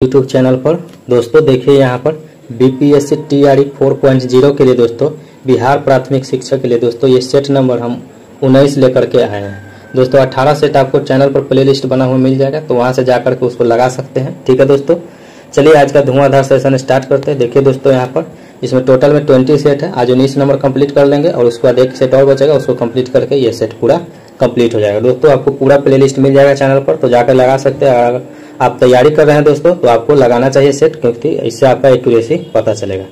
YouTube channel पर दोस्तों देखिए यहाँ पर बीपीएससी टीआरई 4.0 के लिए दोस्तों बिहार प्राथमिक शिक्षा के लिए दोस्तों ये सेट नंबर हम 19 लेकर के आए हैं। दोस्तों 18 सेट आपको चैनल पर प्लेलिस्ट बना हुआ मिल जाएगा, तो वहाँ से जाकर के उसको लगा सकते हैं। ठीक है दोस्तों, चलिए आज का धुआंधार सेशन स्टार्ट करते हैं। देखिए दोस्तों यहाँ पर इसमें टोटल में 20 सेट है। आज 19 नंबर कंप्लीट कर लेंगे और उसके बाद एक सेट और बचेगा, उसको कंप्लीट करके ये सेट पूरा कंप्लीट हो जाएगा। दोस्तों आपको पूरा प्लेलिस्ट मिल जाएगा चैनल पर, तो जाकर लगा सकते हैं। अगर आप तैयारी कर रहे हैं दोस्तों तो आपको लगाना चाहिए सेट, क्योंकि इससे आपका एक्यूरेसी पता चलेगा।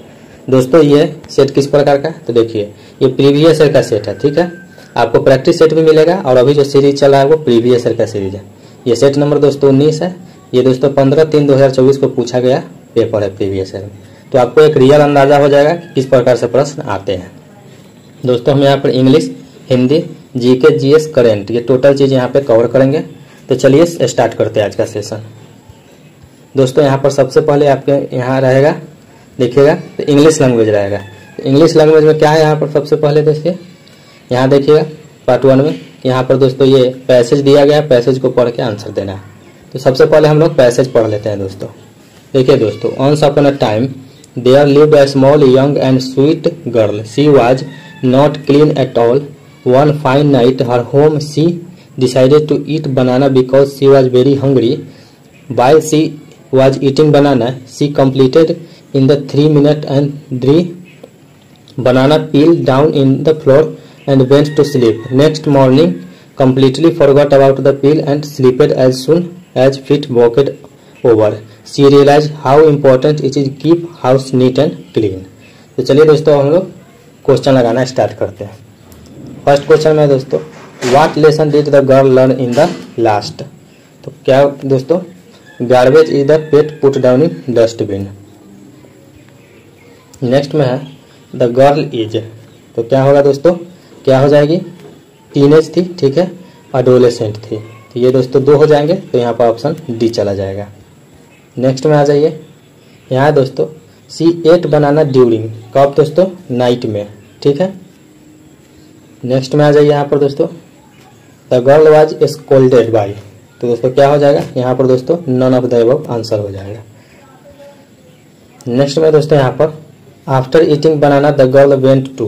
दोस्तों ये सेट किस प्रकार का है तो देखिए ये प्रीवियस ईयर का सेट है। ठीक है, आपको प्रैक्टिस सेट भी मिलेगा और अभी जो सीरीज चल रहा है वो प्रीवियस ईयर का सीरीज है। ये सेट नंबर दोस्तों 19 है। ये दोस्तों 15/3/2024 को पूछा गया पेपर है प्रीवियस ईयर में, तो आपको एक रियल अंदाजा हो जाएगा कि किस प्रकार से प्रश्न आते हैं। दोस्तों हम यहाँ पर English, Hindi, GK, GS, current ये टोटल चीज यहाँ पे कवर करेंगे। तो चलिए स्टार्ट करते हैं आज का सेशन। दोस्तों यहाँ पर सबसे पहले आपके यहाँ रहेगा, देखिएगा तो इंग्लिश लैंग्वेज रहेगा। तो इंग्लिश लैंग्वेज में क्या है यहाँ पर सबसे पहले देखिए, यहाँ देखिएगा पार्ट 1 में यहाँ पर दोस्तों ये पैसेज दिया गया है, पैसेज को पढ़ के आंसर देना है। तो सबसे पहले हम लोग पैसेज पढ़ लेते हैं दोस्तों। देखिए दोस्तों, once upon a time there lived a small young and sweet girl. She was not clean at all. One fine night her home she decided to eat banana because she was very hungry. While she was eating banana, she completed in the 3 minutes and 3 banana peel down in the floor and went to sleep. Next morning, completely forgot about the peel and slept as soon as it walked over. She realized how important it is to keep house neat and clean. तो चलिए दोस्तों हम लोग question लगाना start करते हैं। First question में दोस्तों What lesson did the girl learn in the last? तो क्या दोस्तों, garbage is the pet put down in dustbin. Next में है द गर्ल इज, तो क्या होगा दोस्तों, क्या हो जाएगी, टीनेज थी, ठीक है, एडोलेसेंट थी, तो ये दोस्तों 2 हो जाएंगे, तो यहाँ पर ऑप्शन डी चला जाएगा। नेक्स्ट में आ जाइए, यहाँ दोस्तों सी एट बनाना ड्यूरिंग, कब दोस्तों, नाइट में, ठीक है। नेक्स्ट में आ जाइए यहाँ पर दोस्तों the girl was scolded by, तो दोस्तों क्या हो जाएगा यहाँ पर दोस्तों none of the above answer हो जाएगा। नेक्स्ट में दोस्तों यहाँ पर after eating banana the girl went to,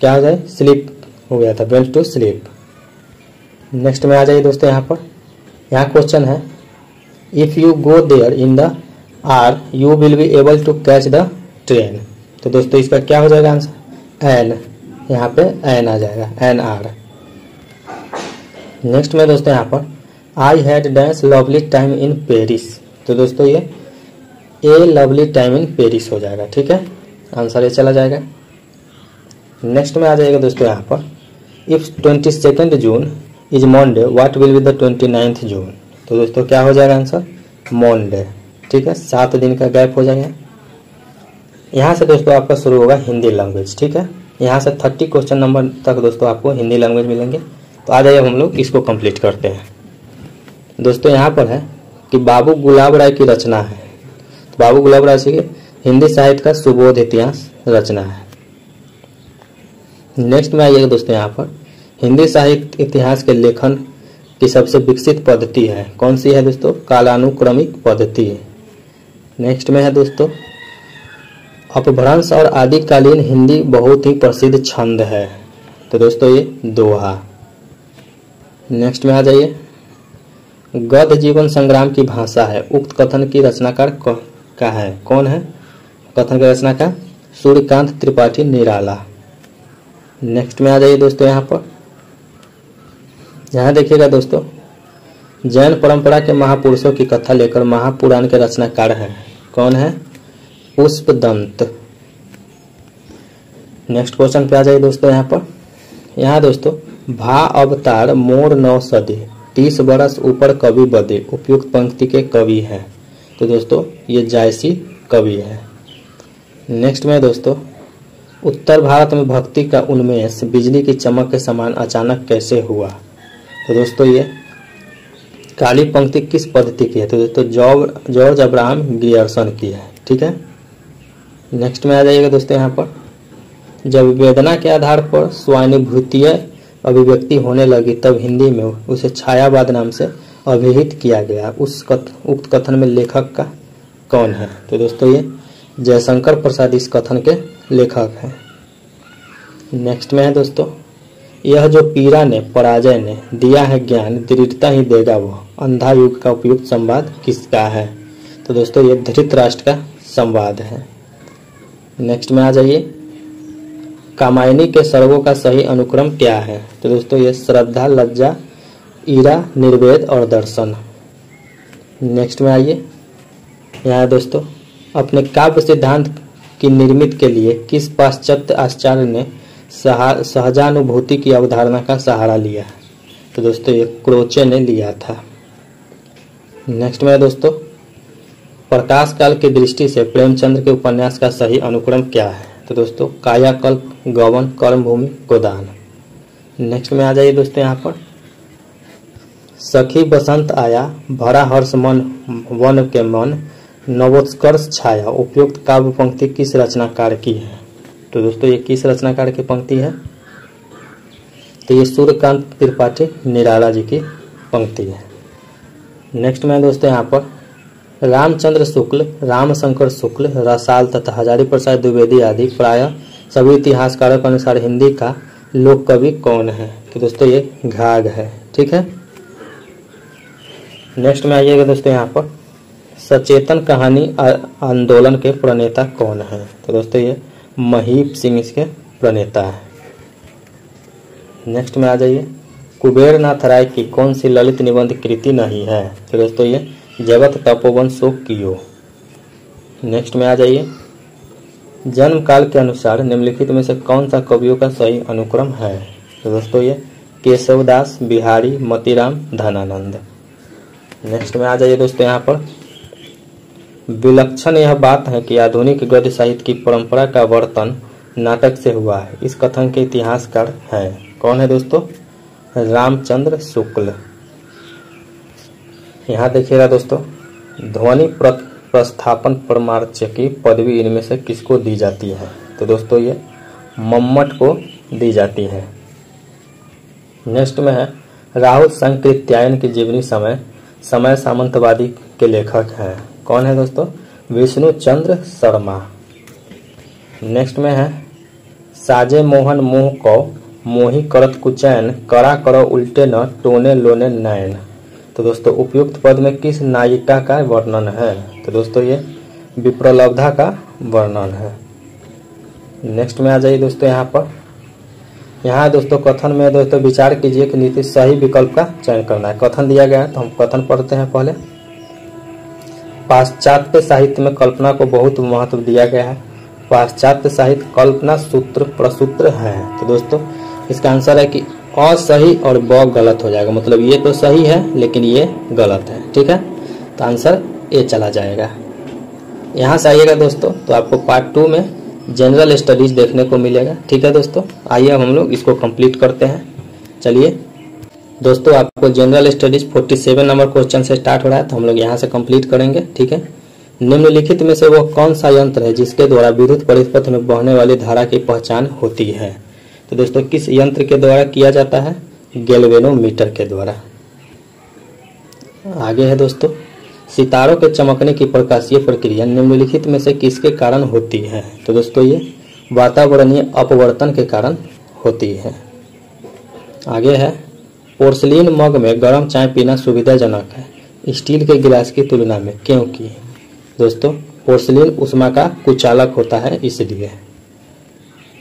क्या हो जाए, स्लीप हो गया था, वेंट टू स्लीप। नेक्स्ट में आ जाइए दोस्तों यहाँ पर, यहाँ क्वेश्चन है if you go there in the hour you will be able to catch the train, तो दोस्तों इसका क्या हो जाएगा आंसर, एन, यहाँ पे एन आ जाएगा, एन आर। नेक्स्ट में दोस्तों यहाँ पर I had dance lovely time in Paris, तो दोस्तों ये ए लवली टाइम इन पेरिस हो जाएगा, ठीक है, आंसर ये चला जाएगा। नेक्स्ट में आ जाएगा दोस्तों यहाँ पर if 22 June is Monday what will be the 29 जून, तो दोस्तों क्या हो जाएगा आंसर, मंडे, ठीक है, 7 दिन का गैप हो जाएगा। यहाँ से दोस्तों आपका शुरू होगा हिंदी लैंग्वेज, ठीक है, यहाँ से 30 क्वेश्चन नंबर तक दोस्तों आपको हिंदी लैंग्वेज मिलेंगे। तो आ जाइए हम लोग इसको कंप्लीट करते हैं। दोस्तों यहाँ पर है कि बाबू गुलाब राय की रचना है, तो बाबू गुलाब राय से हिंदी साहित्य का सुबोध इतिहास रचना है। नेक्स्ट में आइएगा दोस्तों यहाँ पर हिंदी साहित्य इतिहास के लेखन की सबसे विकसित पद्धति है, कौन सी है दोस्तों, कालानुक्रमिक पद्धति है। नेक्स्ट में है दोस्तों अपभ्रंश और आदिकालीन हिंदी बहुत ही प्रसिद्ध छंद है, तो दोस्तों ये दोहा। नेक्स्ट में आ जाइए गद्य जीवन संग्राम की भाषा है, उक्त कथन की रचनाकार का है, कौन है कथन के रचनाकार, सूर्यकांत त्रिपाठी निराला। नेक्स्ट में आ जाइए दोस्तों यहाँ पर, यहाँ देखिएगा दोस्तों जैन परंपरा के महापुरुषों की कथा लेकर महापुराण के रचनाकार है, कौन है, पुष्पदंत। नेक्स्ट क्वेश्चन पे आ जाइए दोस्तों यहाँ पर, यहाँ दोस्तों भा अवतार मोर 9 सदी 30 बरस ऊपर कवि बदे उपयुक्त पंक्ति के कवि हैं, तो दोस्तों ये जायसी कवि है। नेक्स्ट में दोस्तों उत्तर भारत में भक्ति का उन्मेष बिजली की चमक के समान अचानक कैसे हुआ, तो दोस्तों ये काली पंक्ति किस पद्धति की है, तो दोस्तों जॉर्ज अब्राहम गियर्सन की है, ठीक है। नेक्स्ट में आ जाइएगा दोस्तों यहाँ पर जब वेदना के आधार पर स्वानुभूतीय अभिव्यक्ति होने लगी तब हिंदी में उसे छायावाद नाम से अभिहित किया गया। उक्त कथन में लेखक का कौन है? तो दोस्तों ये जयशंकर प्रसाद इस कथन के लेखक हैं। नेक्स्ट में है दोस्तों, यह जो पीड़ा ने पराजय ने दिया है ज्ञान, दृढ़ता ही देगा वह, अंधा युग का उपयुक्त संवाद किसका है? तो दोस्तों ये धृतराष्ट्र का संवाद है। नेक्स्ट में आ जाइए, कामायनी के सर्वों का सही अनुक्रम क्या है? तो दोस्तों ये श्रद्धा, लज्जा, ईरा, निर्वेद और दर्शन। नेक्स्ट में आइए, यहाँ दोस्तों, अपने काव्य सिद्धांत की निर्मित के लिए किस पाश्चात्य आचार्य ने सहजानुभूति की अवधारणा का सहारा लिया? तो दोस्तों ये क्रोचे ने लिया था। नेक्स्ट में दोस्तों, प्रकाश काल की दृष्टि से प्रेमचंद्र के उपन्यास का सही अनुक्रम क्या है? तो दोस्तों कायाकल्प, गौवन, कर्मभूमि, गोदान। नेक्स्ट में आ जाइए दोस्तों, यहाँ पर सखी बसंत आया, भरा हर्ष मन वन के मन, नवोत्कर्ष छाया, उपयुक्त काव्य पंक्ति किस रचनाकार की है? तो दोस्तों ये किस रचनाकार की पंक्ति है? तो ये सूर्यकांत त्रिपाठी निराला जी की पंक्ति है। नेक्स्ट में दोस्तों यहाँ पर रामचंद्र शुक्ल, रामशंकर शुक्ल, रसाल तथा हजारी प्रसाद द्विवेदी आदि प्राय सभी इतिहासकारों के अनुसार हिंदी का लोक कवि कौन है? तो दोस्तों ये घाघ है। ठीक है। नेक्स्ट में आइएगा दोस्तों, यहाँ पर सचेतन कहानी आंदोलन के प्रणेता कौन है? तो दोस्तों ये महीप सिंह इसके प्रणेता है। नेक्स्ट में आ जाइए, कुबेरनाथ राय की कौन सी ललित निबंध कृति नहीं है? तो दोस्तों ये जगत तपोवन शोक कियो। नेक्स्ट में आ जाइए, जन्म काल के अनुसार निम्नलिखित में से कौन सा कवियों का सही अनुक्रम है? तो दोस्तों ये केशवदास, बिहारी, मोतीराम, धनानंद। नेक्स्ट में आ जाइए दोस्तों, यहाँ पर विलक्षण यह बात है कि आधुनिक गद्य साहित्य की परंपरा का वर्तन नाटक से हुआ है, इस कथन के इतिहासकार हैं। कौन है दोस्तों? रामचंद्र शुक्ल। यहाँ देखिएगा दोस्तों, ध्वनि प्रस्थापन परमार्थ की पदवी इनमें से किसको दी जाती है? तो दोस्तों ये मम्मट को दी जाती है। नेक्स्ट में है, राहुल संकृत्यायन की जीवनी समय सामंतवादी के लेखक हैं। कौन है दोस्तों? विष्णु चंद्र शर्मा। नेक्स्ट में है, साजे मोहन मोह को मोही करत कुचैन, करा करो उल्टे न टोने लोने नैन। तो दोस्तों उपयुक्त पद में किस नायिका का वर्णन है? तो दोस्तों ये विप्रलब्धा का वर्णन है। नेक्स्ट में आ जाइए दोस्तों, यहाँ दोस्तों कथन में दोस्तों विचार कीजिए कि नीति सही विकल्प का चयन करना है। कथन दिया गया है तो हम कथन पढ़ते हैं पहले। पाश्चात्य साहित्य में कल्पना को बहुत महत्व दिया गया है। पाश्चात्य साहित्य कल्पना सूत्र प्रसूत्र है। तो दोस्तों इसका आंसर है कि असही और ब गलत हो जाएगा, मतलब ये तो सही है लेकिन ये गलत है। ठीक है, तो आंसर ए चला जाएगा। यहाँ से आइएगा दोस्तों तो आपको पार्ट 2 में जनरल स्टडीज देखने को मिलेगा। ठीक है दोस्तों, आइए अब हम लोग इसको कंप्लीट करते हैं। चलिए दोस्तों, आपको जनरल स्टडीज 47 नंबर क्वेश्चन से स्टार्ट हो रहा है, तो हम लोग यहाँ से कंप्लीट करेंगे। ठीक है, निम्नलिखित में से वो कौन सा यंत्र है जिसके द्वारा विद्युत परिपथ में बहने वाली धारा की पहचान होती है? तो दोस्तों किस यंत्र के द्वारा किया जाता है? गैल्वेनोमीटर के द्वारा। आगे है दोस्तों, सितारों के चमकने की प्रकाशीय प्रक्रिया निम्नलिखित में से किसके कारण होती है? तो दोस्तों ये वातावरणीय अपवर्तन के कारण होती है। आगे है, पोर्सिलीन मग में गर्म चाय पीना सुविधाजनक है स्टील के गिलास की तुलना में, क्योंकि दोस्तों पोर्सिलीन उष्मा का कुचालक होता है इसलिए।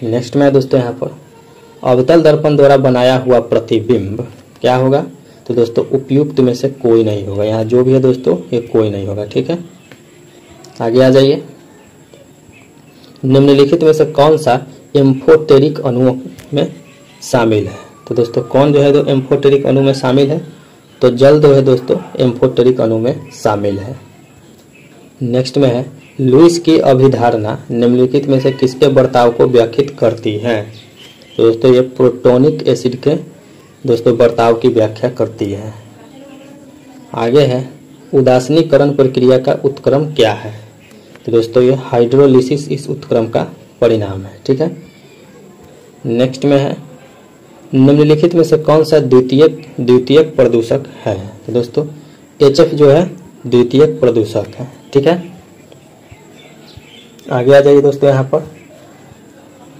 नेक्स्ट में दोस्तों यहाँ पर अवतल दर्पण द्वारा बनाया हुआ प्रतिबिंब क्या होगा? तो दोस्तों उपयुक्त में से कोई नहीं होगा। यहाँ जो भी है दोस्तों ये कोई नहीं होगा। ठीक है, आगे आ जाइए, निम्नलिखित में से कौन सा एम्फोटेरिक अणुओं में शामिल है? तो दोस्तों कौन जो है दो एम्फोटेरिक अणु में शामिल है? तो जल जो है दोस्तों एम्फोटेरिक अणु में शामिल है। नेक्स्ट में है, लुईस की अभिधारणा निम्नलिखित में से किसके बर्ताव को व्याख्यात करती है? तो दोस्तों ये प्रोटोनिक एसिड के दोस्तों बर्ताव की व्याख्या करती है। आगे है, उदासीनीकरण प्रक्रिया का उत्क्रम क्या है? तो दोस्तों ये हाइड्रोलिसिस इस उत्क्रम का परिणाम है। ठीक है, नेक्स्ट में है, निम्नलिखित में से कौन सा द्वितीयक प्रदूषक है? तो दोस्तों HF जो है द्वितीयक प्रदूषक है। ठीक है, आगे आ जाइए दोस्तों। यहाँ पर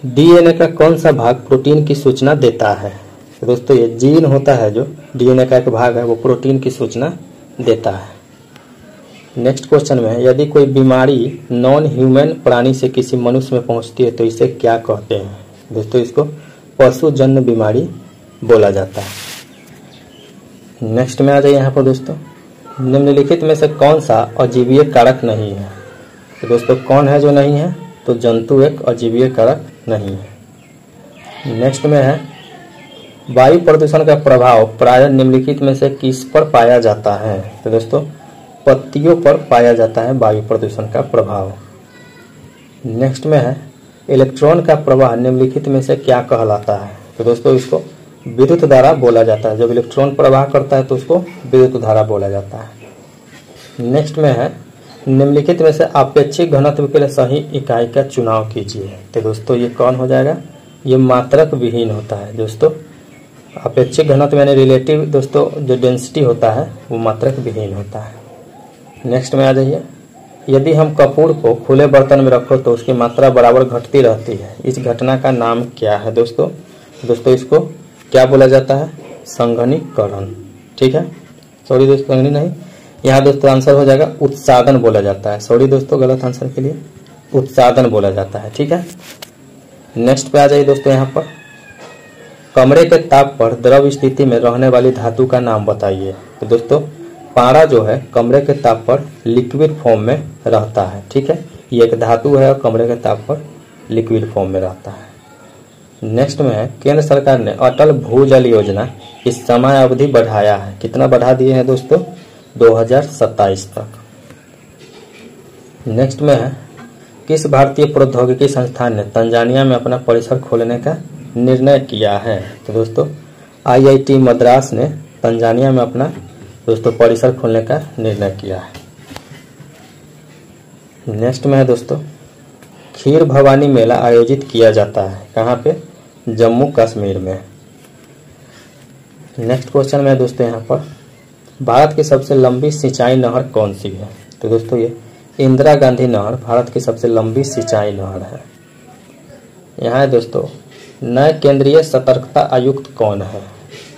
डीएनए का कौन सा भाग प्रोटीन की सूचना देता है? तो दोस्तों ये जीन होता है जो डीएनए का एक भाग है, वो प्रोटीन की सूचना देता है। नेक्स्ट क्वेश्चन में है, यदि कोई बीमारी नॉन ह्यूमन प्राणी से किसी मनुष्य में पहुंचती है तो इसे क्या कहते हैं? दोस्तों इसको पशुजन्य बीमारी बोला जाता है। नेक्स्ट में आ जाइए यहाँ पर दोस्तों, निम्नलिखित में से कौन सा अजीवीय कारक नहीं है? तो दोस्तों कौन है जो नहीं है? तो जंतु एक अजीवीय कारक नहीं है। नेक्स्ट में है, वायु प्रदूषण का प्रभाव प्रायः निम्नलिखित में से किस पर पाया जाता है? तो दोस्तों पत्तियों पर पाया जाता है वायु प्रदूषण का प्रभाव। नेक्स्ट में है, इलेक्ट्रॉन का प्रवाह निम्नलिखित में से क्या कहलाता है? तो दोस्तों इसको विद्युत धारा बोला जाता है। जब इलेक्ट्रॉन प्रवाह करता है तो उसको विद्युत धारा बोला जाता है। नेक्स्ट में है, निम्नलिखित में से आपेक्षिक घनत्व के लिए सही इकाई का चुनाव कीजिए। तो दोस्तों ये कौन हो जाएगा? ये मात्रक विहीन होता है दोस्तों। आपेक्षिक घनत्व यानी रिलेटिव दोस्तों जो डेंसिटी होता है वो मात्रक विहीन होता है। नेक्स्ट में आ जाइए, यदि हम कपूर को खुले बर्तन में रखो तो उसकी मात्रा बराबर घटती रहती है, इस घटना का नाम क्या है? दोस्तों इसको क्या बोला जाता है? संघनीकरण। ठीक है, सॉरी दोस्तों संघनी नहीं, यहाँ दोस्तों आंसर हो जाएगा उत्सादन बोला जाता है। सॉरी दोस्तों गलत आंसर के लिए उत्सादन बोला जाता है। ठीक है, नेक्स्ट पे आ जाइए दोस्तों। यहाँ पर कमरे के ताप पर द्रव स्थिति में रहने वाली धातु का नाम बताइए। तो दोस्तों पारा जो है कमरे के ताप पर लिक्विड फॉर्म में रहता है। ठीक है, ये एक धातु है और कमरे के ताप पर लिक्विड फॉर्म में रहता है। नेक्स्ट में है, केंद्र सरकार ने अटल भूजल योजना की समय अवधि बढ़ाया है, कितना बढ़ा दिए हैं दोस्तों? 2027 तक। नेक्स्ट में है, किस भारतीय प्रौद्योगिकी संस्थान ने तंजानिया में अपना परिसर खोलने का निर्णय किया है? तो दोस्तों IIT मद्रास ने तंजानिया में अपना दोस्तों परिसर खोलने का निर्णय किया है। नेक्स्ट में है दोस्तों, खीर भवानी मेला आयोजित किया जाता है कहाँ पे? जम्मू कश्मीर में। नेक्स्ट क्वेश्चन में है दोस्तों, यहाँ पर भारत की सबसे लंबी सिंचाई नहर कौन सी है? तो दोस्तों ये इंदिरा गांधी नहर भारत की सबसे लंबी सिंचाई नहर है। यहाँ है दोस्तों, नए केंद्रीय सतर्कता आयुक्त कौन है?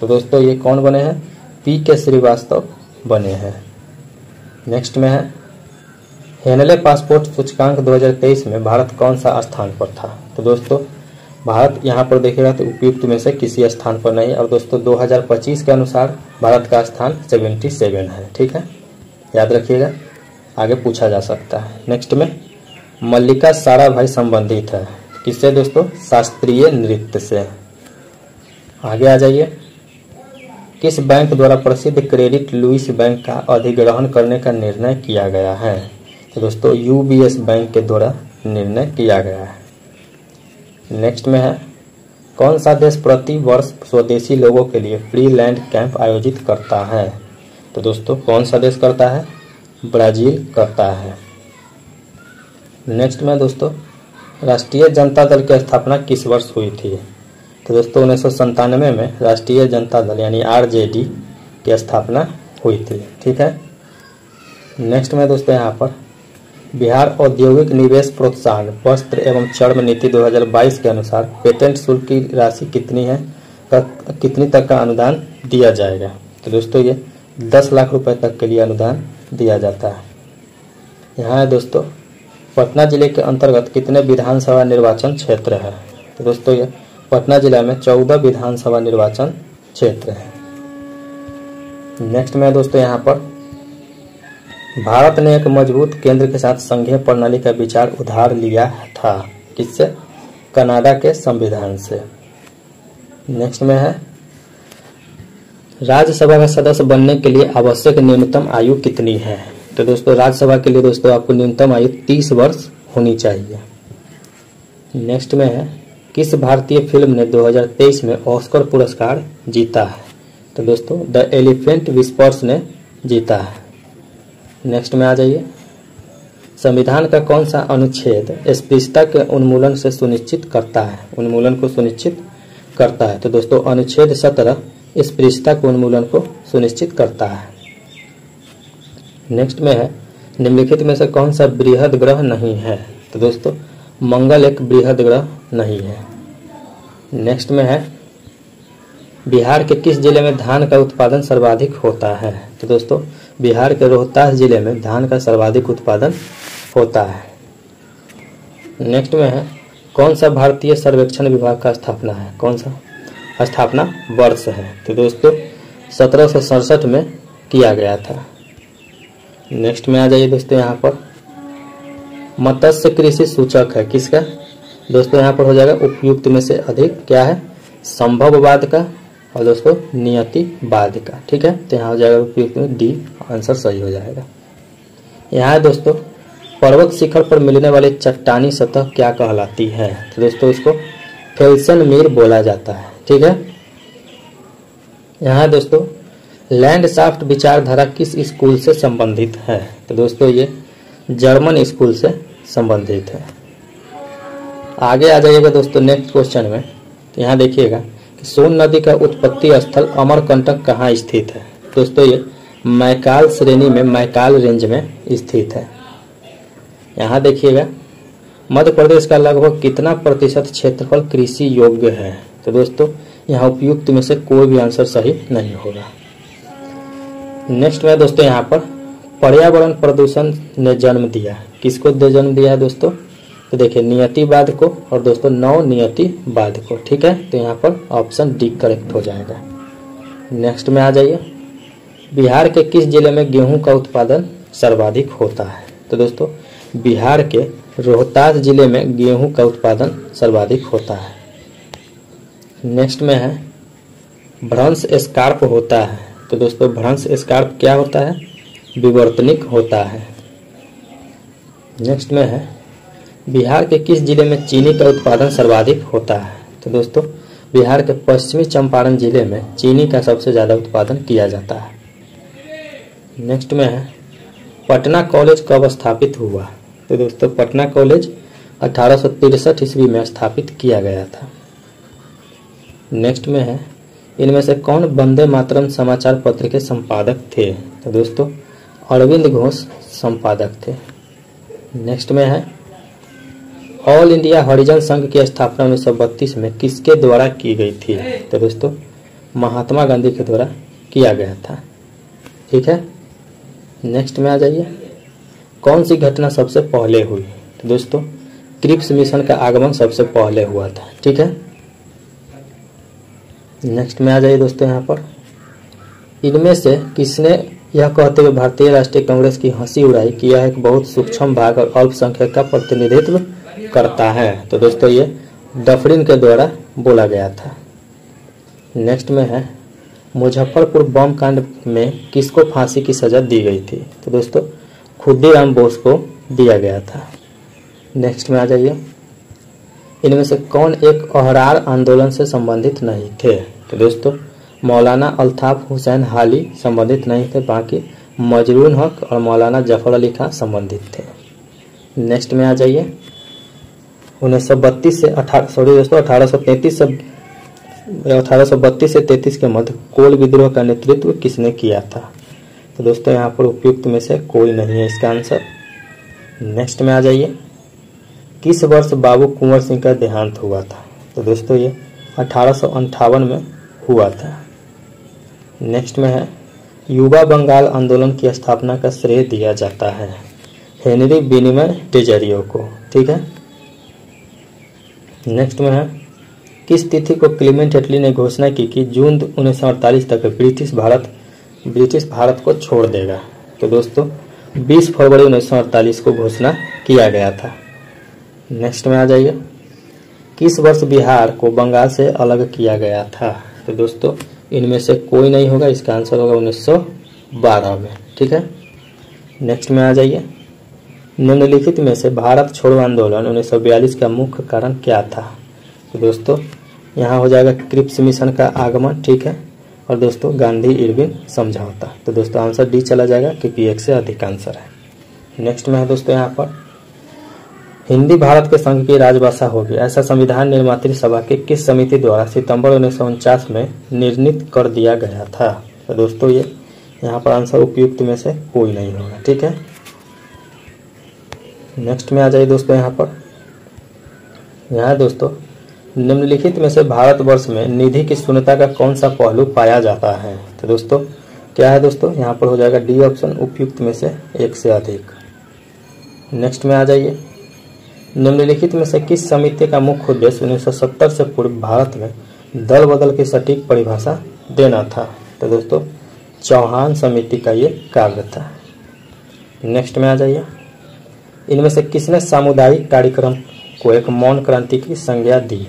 तो दोस्तों ये कौन बने हैं? PK श्रीवास्तव बने हैं। नेक्स्ट में है, हेनले पासपोर्ट सूचकांक 2023 में भारत कौन सा स्थान पर था? तो दोस्तों भारत यहाँ पर देखिएगा तो उपयुक्त में से किसी स्थान पर नहीं। और दोस्तों 2025 के अनुसार भारत का स्थान 77 है। ठीक है, याद रखिएगा, आगे पूछा जा सकता है। नेक्स्ट में, मल्लिका साराभाई संबंधित है किससे दोस्तों? शास्त्रीय नृत्य से। आगे आ जाइए, किस बैंक द्वारा प्रसिद्ध क्रेडिट लुइस बैंक का अधिग्रहण करने का निर्णय किया गया है? तो दोस्तों UBS बैंक के द्वारा निर्णय किया गया है। नेक्स्ट में है, कौन सा देश प्रति वर्ष स्वदेशी लोगों के लिए फ्री लैंड कैंप आयोजित करता है? तो दोस्तों कौन सा देश करता है? ब्राजील करता है। नेक्स्ट में दोस्तों, राष्ट्रीय जनता दल की स्थापना किस वर्ष हुई थी? तो दोस्तों 1997 में राष्ट्रीय जनता दल यानी RJD की स्थापना हुई थी। ठीक है, नेक्स्ट में दोस्तों यहाँ पर बिहार औद्योगिक निवेश प्रोत्साहन वस्त्र एवं चर्म नीति 2022 के अनुसार पेटेंट शुल्क की राशि कितनी है, कितनी तक का अनुदान दिया जाएगा? तो दोस्तों ये 10 लाख रुपए तक के लिए अनुदान दिया जाता है। यहाँ है दोस्तों, पटना जिले के अंतर्गत कितने विधानसभा निर्वाचन क्षेत्र है? तो दोस्तों ये पटना जिला में 14 विधानसभा निर्वाचन क्षेत्र है। नेक्स्ट में दोस्तों यहाँ पर, भारत ने एक मजबूत केंद्र के साथ संघीय प्रणाली का विचार उधार लिया था, किससे? कनाडा के संविधान से। नेक्स्ट में है, राज्यसभा का सदस्य बनने के लिए आवश्यक न्यूनतम आयु कितनी है? तो दोस्तों राज्यसभा के लिए दोस्तों आपको न्यूनतम आयु 30 वर्ष होनी चाहिए। नेक्स्ट में है, किस भारतीय फिल्म ने 2023 में ऑस्कर पुरस्कार जीता है? तो दोस्तों द एलिफेंट विस्पर्स ने जीता है। नेक्स्ट में आ जाइए, संविधान का कौन सा अनुच्छेद अस्पृश्यता के उन्मूलन से सुनिश्चित करता है? उन्मूलन को सुनिश्चित करता है। तो दोस्तों अनुच्छेद 17 अस्पृश्यता के उन्मूलन को सुनिश्चित करता है। नेक्स्ट में है, निम्नलिखित में से कौन सा बृहद ग्रह नहीं है? तो दोस्तों मंगल एक बृहद ग्रह नहीं है। नेक्स्ट में है बिहार के किस जिले में धान का उत्पादन सर्वाधिक होता है? तो दोस्तों बिहार के रोहतास जिले में धान का सर्वाधिक उत्पादन होता है। नेक्स्ट में है कौन सा भारतीय सर्वेक्षण विभाग का स्थापना है? कौन सा स्थापना वर्ष है? तो दोस्तों 1767 में किया गया था। नेक्स्ट में आ जाइए दोस्तों, यहाँ पर मत्स्य कृषि सूचक है किसका? दोस्तों यहाँ पर हो जाएगा उपयुक्त में से अधिक क्या है? संभववाद का और दोस्तों नियतिवाद का। ठीक है, तो यहाँ हो जाएगा उपयुक्त में डी आंसर सही हो जाएगा। यहाँ है दोस्तों पर्वत शिखर पर मिलने वाली चट्टानी सतह क्या कहलाती है? तो दोस्तों इसको फेल्सन बोला जाता है। ठीक है, यहाँ दोस्तों लैंडशाफ्ट विचारधारा किस स्कूल से संबंधित है? तो दोस्तों ये जर्मन स्कूल से संबंधित है। आगे आ जाइएगा दोस्तों नेक्स्ट क्वेश्चन में। तो यहाँ देखिएगा कि सोन नदी का उत्पत्ति स्थल अमरकंटक कहाँ स्थित है? दोस्तों ये मैकाल श्रेणी में मैकाल रेंज में स्थित है। यहाँ देखिएगा मध्य प्रदेश का लगभग कितना प्रतिशत क्षेत्रफल कृषि योग्य है? तो दोस्तों यहाँ उपयुक्त में से कोई भी आंसर सही नहीं होगा। नेक्स्ट में दोस्तों यहाँ पर पर्यावरण प्रदूषण ने जन्म दिया, किसको जन्म दिया है दोस्तों? तो देखिए नियतिवाद को और दोस्तों नव नियतिवाद को। ठीक है, तो यहाँ पर ऑप्शन डी करेक्ट हो जाएगा। नेक्स्ट में आ जाइए बिहार के किस जिले में गेहूं का उत्पादन सर्वाधिक होता है? तो दोस्तों बिहार के रोहतास जिले में गेहूं का उत्पादन सर्वाधिक होता है। नेक्स्ट में है भ्रंश स्कार्प होता है। तो दोस्तों भ्रंश स्कार्प क्या होता है? विवर्तनिक होता है। नेक्स्ट में है बिहार के किस जिले में चीनी का उत्पादन सर्वाधिक होता है? तो दोस्तों बिहार के पश्चिमी चंपारण जिले में चीनी का सबसे ज्यादा उत्पादन किया जाता है। नेक्स्ट में है पटना कॉलेज कब स्थापित हुआ? तो दोस्तों पटना कॉलेज 1863 ईस्वी में स्थापित किया गया था। नेक्स्ट में है इनमें से कौन वंदे मातरम समाचार पत्र के संपादक थे? तो दोस्तों अरविंद घोष संपादक थे। नेक्स्ट में है ऑल इंडिया हरिजन संघ की स्थापना 1932 में किसके द्वारा की गई थी? तो दोस्तों महात्मा गांधी के द्वारा किया गया था। ठीक है, नेक्स्ट में आ जाइए कौन सी घटना सबसे पहले हुई? तो दोस्तों क्रिप्स मिशन का आगमन सबसे पहले हुआ था। ठीक है, नेक्स्ट में आ जाइए दोस्तों यहाँ पर इनमें से किसने यह कहते हुए भारतीय राष्ट्रीय कांग्रेस की हंसी उड़ाई कि यह एक बहुत सूक्ष्म भाग और अल्पसंख्यक का प्रतिनिधित्व करता है? तो दोस्तों ये डफरिन के द्वारा बोला गया था। नेक्स्ट में है मुजफ्फरपुर बम कांड में किसको फांसी की सजा दी गई थी? तो दोस्तों खुदीराम बोस को दिया गया था। नेक्स्ट में आ जाइए इनमें से कौन एक अहरार आंदोलन से संबंधित नहीं थे? तो दोस्तों मौलाना अल्ताफ हुसैन हाली संबंधित नहीं थे, बाकी मजरून हक और मौलाना जफर अली खान संबंधित थे। नेक्स्ट में आ जाइए 1832 से 33 के मध्य कोल विद्रोह का नेतृत्व किसने किया था? तो दोस्तों यहाँ पर उपयुक्त में से कोई नहीं है इसका आंसर। नेक्स्ट में आ जाइए किस वर्ष बाबू कुंवर सिंह का देहांत हुआ था? तो दोस्तों ये 1858 में हुआ था। नेक्स्ट में है युवा बंगाल आंदोलन की स्थापना का श्रेय दिया जाता है हेनरी विनिमय टेजरियो को। ठीक है, नेक्स्ट में है किस तिथि को क्लीमेंट एटली ने घोषणा की कि जून 1948 तक ब्रिटिश भारत को छोड़ देगा? तो दोस्तों 20 फरवरी 1948 को घोषणा किया गया था। नेक्स्ट में आ जाइए किस वर्ष बिहार को बंगाल से अलग किया गया था? तो दोस्तों इनमें से कोई नहीं होगा, इसका आंसर होगा 1912 में। ठीक है, नेक्स्ट में आ जाइए निम्नलिखित में से भारत छोड़ो आंदोलन 1942 का मुख्य कारण क्या था? तो दोस्तों यहाँ हो जाएगा क्रिप्स मिशन का आगमन। ठीक है, और दोस्तों गांधी इरविन समझौता। तो दोस्तों आंसर डी चला जाएगा क्योंकि एक से अधिक आंसर है। नेक्स्ट में है दोस्तों यहाँ पर हिंदी भारत के संघ की राजभाषा होगी ऐसा संविधान निर्मात्री सभा की किस समिति द्वारा सितंबर 1949 में निर्णित कर दिया गया था? तो दोस्तों ये यहाँ पर आंसर उपयुक्त में से कोई नहीं होगा। ठीक है, नेक्स्ट में आ जाइए दोस्तों यहाँ दोस्तों निम्नलिखित में से भारतवर्ष में निधि की शून्यता का कौन सा पहलू पाया जाता है। तो दोस्तों क्या है दोस्तों, यहाँ पर हो जाएगा डी ऑप्शन, उपयुक्त में से एक से अधिक। नेक्स्ट में आ जाइए, निम्नलिखित में से किस समिति का मुख्य उद्देश्य 1970 से पूर्व भारत में दल बदल की सटीक परिभाषा देना था। तो दोस्तों चौहान समिति का ये कार्य था। नेक्स्ट में आ जाइए, इनमें से किसने सामुदायिक कार्यक्रम को एक मौन क्रांति की संज्ञा दी।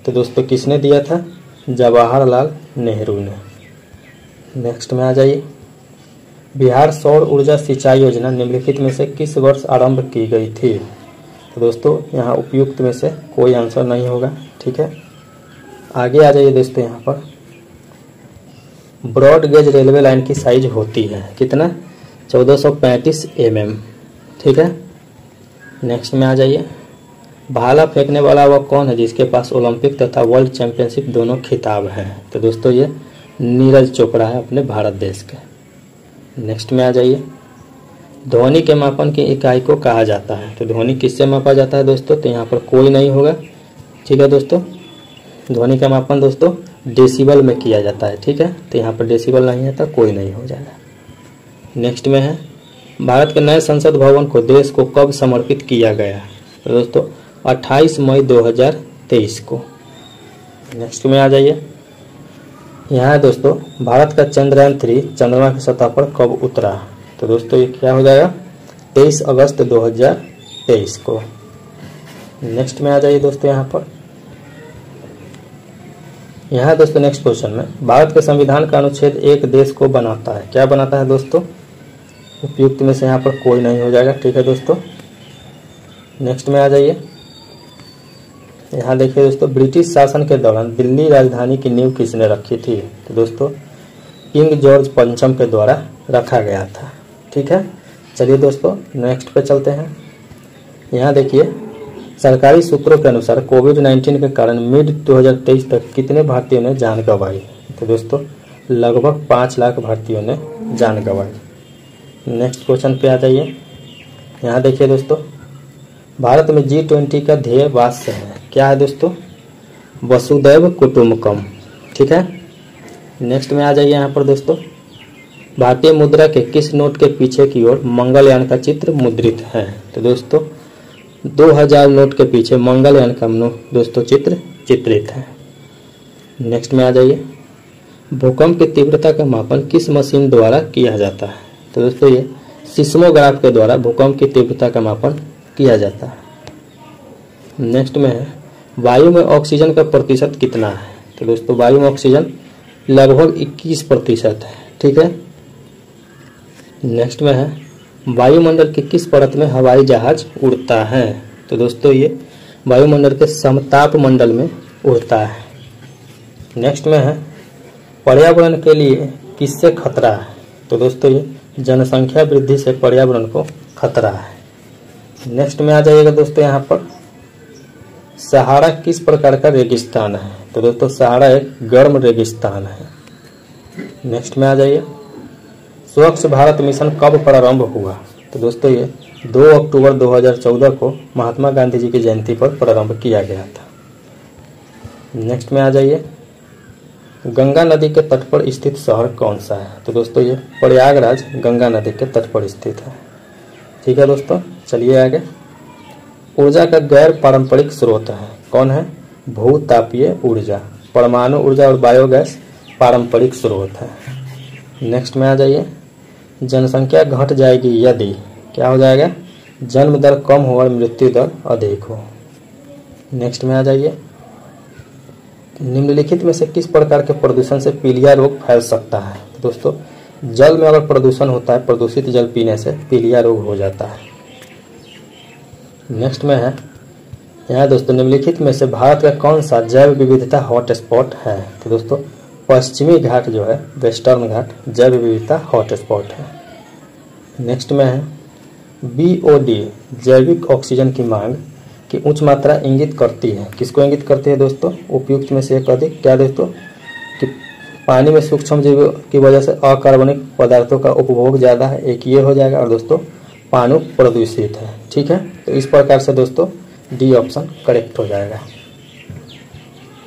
तो दोस्तों किसने दिया था, जवाहरलाल नेहरू ने। नेक्स्ट में आ जाइए, बिहार सौर ऊर्जा सिंचाई योजना निम्नलिखित में से किस वर्ष आरंभ की गई थी। तो दोस्तों यहाँ उपयुक्त में से कोई आंसर नहीं होगा, ठीक है। आगे आ जाइए दोस्तों, यहाँ पर ब्रॉड गेज रेलवे लाइन की साइज होती है कितना, 1435 mm, ठीक है। नेक्स्ट में आ जाइए, भाला फेंकने वाला वह कौन है जिसके पास ओलंपिक तथा वर्ल्ड चैंपियनशिप दोनों खिताब हैं। तो दोस्तों ये नीरज चोपड़ा है अपने भारत देश के। नेक्स्ट में आ जाइए, ध्वनि के मापन की इकाई को कहा जाता है। तो ध्वनि किससे मापा जाता है दोस्तों, तो यहाँ पर कोई नहीं होगा, ठीक है दोस्तों। ध्वनि का मापन दोस्तों डेसिबल में किया जाता है, ठीक है। तो यहाँ पर डेसिबल नहीं है तो कोई नहीं हो जाएगा। नेक्स्ट में है, भारत के नए संसद भवन को देश को कब समर्पित किया गया। तो दोस्तों 28 मई 2023 को। नेक्स्ट में आ जाइए, यहाँ है दोस्तों, भारत का चंद्रयान 3 चंद्रमा की सतह पर कब उतरा। तो दोस्तों ये क्या हो जाएगा, 23 अगस्त 2023 को। नेक्स्ट में आ जाइए दोस्तों, यहाँ दोस्तों नेक्स्ट क्वेश्चन में, भारत के संविधान का अनुच्छेद एक देश को बनाता है, क्या बनाता है दोस्तों। उपयुक्त में से यहाँ पर कोई नहीं हो जाएगा, ठीक है दोस्तों। नेक्स्ट में आ जाइए, यहाँ देखिए दोस्तों, ब्रिटिश शासन के दौरान दिल्ली राजधानी की नींव किसने रखी थी। तो दोस्तों किंग जॉर्ज पंचम के द्वारा रखा गया था, ठीक है। चलिए दोस्तों नेक्स्ट पे चलते हैं। यहाँ देखिए, सरकारी सूत्रों के अनुसार कोविड-19 के कारण मिड 2023 तक कितने भारतीयों ने जान गंवाई। तो दोस्तों लगभग 5 लाख भारतीयों ने जान गंवाई। नेक्स्ट क्वेश्चन पे आ जाइए, यहाँ देखिए दोस्तों, भारत में G20 का ध्येय वाक्य है, क्या है दोस्तों, वसुदैव कुटुंबकम, ठीक है। नेक्स्ट में आ जाइए, यहाँ पर दोस्तों, भारतीय मुद्रा के किस नोट के पीछे की ओर मंगलयान का चित्र मुद्रित है। तो दोस्तों 2000 नोट के पीछे मंगलयान का दोस्तों चित्र चित्रित है। नेक्स्ट में आ जाइए, भूकंप की तीव्रता का मापन किस मशीन द्वारा किया जाता है। तो दोस्तों ये सिस्मोग्राफ के द्वारा भूकंप की तीव्रता का मापन किया जाता है। नेक्स्ट में है, वायु में ऑक्सीजन का प्रतिशत कितना है। तो दोस्तों वायु में ऑक्सीजन लगभग 21% है, ठीक है। नेक्स्ट में है, वायुमंडल के किस परत में हवाई जहाज उड़ता है। तो दोस्तों ये वायुमंडल के समताप मंडल में उड़ता है। नेक्स्ट में है, पर्यावरण के लिए किससे खतरा है। तो दोस्तों ये जनसंख्या वृद्धि से पर्यावरण को खतरा है। नेक्स्ट में आ जाइएगा दोस्तों, यहाँ पर सहारा किस प्रकार का रेगिस्तान है। तो दोस्तों सहारा एक गर्म रेगिस्तान है। नेक्स्ट में आ जाइए, स्वच्छ भारत मिशन कब प्रारंभ हुआ। तो दोस्तों ये 2 अक्टूबर 2014 को महात्मा गांधी जी की जयंती पर प्रारंभ किया गया था। नेक्स्ट में आ जाइए, गंगा नदी के तट पर स्थित शहर कौन सा है। तो दोस्तों ये प्रयागराज गंगा नदी के तट पर स्थित है, ठीक है दोस्तों। चलिए आगे, ऊर्जा का गैर पारंपरिक स्रोत है, कौन है, भूतापीय ऊर्जा, परमाणु ऊर्जा और बायोगैस पारंपरिक स्रोत है। नेक्स्ट में आ जाइए, जनसंख्या घट जाएगी यदि, क्या हो जाएगा, जन्म दर कम हो और मृत्यु दर अधिक हो। नेक्स्ट में आ जाइए, निम्नलिखित में से किस प्रकार के प्रदूषण से पीलिया रोग फैल सकता है। तो दोस्तों जल में अगर प्रदूषण होता है, प्रदूषित जल पीने से पीलिया रोग हो जाता है। नेक्स्ट में है, यहाँ दोस्तों निम्नलिखित में से भारत का कौन सा जैव विविधता हॉटस्पॉट है। तो दोस्तों पश्चिमी घाट जो है, वेस्टर्न घाट जैव विविधता हॉटस्पॉट है। नेक्स्ट में है, BOD जैविक ऑक्सीजन की मांग की उच्च मात्रा इंगित करती है, किसको इंगित करती है दोस्तों, उपयुक्त में से एक अधिक, क्या दोस्तों, कि पानी में सूक्ष्म जीवों की वजह से अकार्बनिक पदार्थों का उपभोग ज़्यादा है, एक ये हो जाएगा। और दोस्तों पानी प्रदूषित है, ठीक है। तो इस प्रकार से दोस्तों डी ऑप्शन करेक्ट हो जाएगा।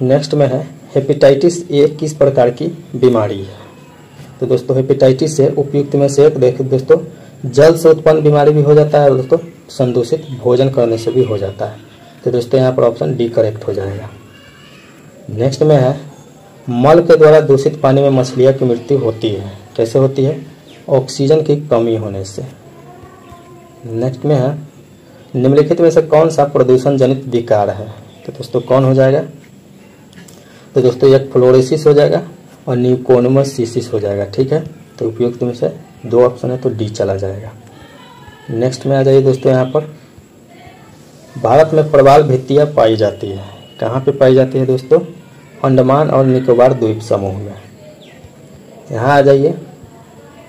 नेक्स्ट में है हेपेटाइटिस ए किस प्रकार की बीमारी है। तो दोस्तों हेपेटाइटिस से उपयुक्त में से एक देखिए दोस्तों, जल से उत्पन्न बीमारी भी हो जाता है और दोस्तों संदूषित भोजन करने से भी हो जाता है। तो दोस्तों यहाँ पर ऑप्शन डी करेक्ट हो जाएगा। नेक्स्ट में है मल के द्वारा दूषित पानी में मछलियों की मृत्यु होती है, कैसे होती है? ऑक्सीजन की कमी होने से। नेक्स्ट में है निम्नलिखित में से कौन सा प्रदूषण जनित विकार है। तो दोस्तों कौन हो जाएगा? तो दोस्तों एक फ्लोरोसिस हो जाएगा और न्यूकोनोमोसिस हो जाएगा, ठीक है। तो उपयुक्त में से दो ऑप्शन है तो डी चला जाएगा। नेक्स्ट में आ जाइए दोस्तों, यहाँ पर भारत में प्रवाल भित्तियाँ पाई जाती है, कहाँ पे पाई जाती है दोस्तों? अंडमान और निकोबार द्वीप समूह में। यहाँ आ जाइए,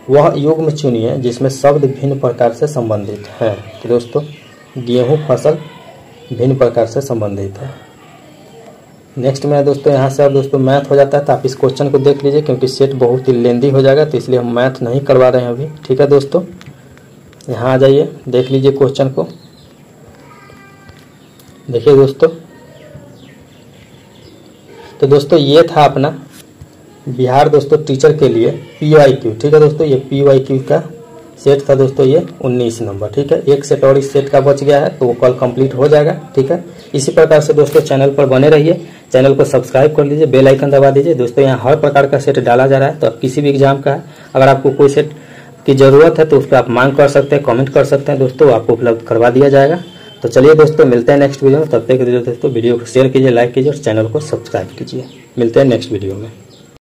वह युग्म चुनिए जिसमें शब्द भिन्न प्रकार से संबंधित है। तो दोस्तों गेहूँ फसल भिन्न प्रकार से संबंधित है। नेक्स्ट में दोस्तों यहाँ से अब दोस्तों मैथ हो जाता है, तो आप इस क्वेश्चन को देख लीजिए क्योंकि सेट बहुत ही लेंदी हो जाएगा, तो इसलिए हम मैथ नहीं करवा रहे हैं अभी, ठीक है दोस्तों। यहाँ आ जाइए, देख लीजिए क्वेश्चन को। देखिए दोस्तों, तो दोस्तों ये था अपना बिहार दोस्तों टीचर के लिए PYQ, ठीक है दोस्तों। ये PYQ का सेट था दोस्तों, ये 19 नंबर, ठीक है। एक सेट और इस सेट का बच गया है तो वो कल कंप्लीट हो जाएगा, ठीक है। इसी प्रकार से दोस्तों चैनल पर बने रहिए, चैनल को सब्सक्राइब कर लीजिए, बेल आइकन दबा दीजिए। दोस्तों यहाँ हर प्रकार का सेट डाला जा रहा है, तो आप किसी भी एग्जाम का है, अगर आपको कोई सेट की ज़रूरत है तो उस पर आप मांग कर सकते हैं, कमेंट कर सकते हैं दोस्तों, आपको उपलब्ध करवा दिया जाएगा। तो चलिए दोस्तों मिलते हैं नेक्स्ट वीडियो में, तब तक के लिए दोस्तों वीडियो को शेयर कीजिए, लाइक कीजिए और चैनल को सब्सक्राइब कीजिए। मिलते हैं नेक्स्ट वीडियो में।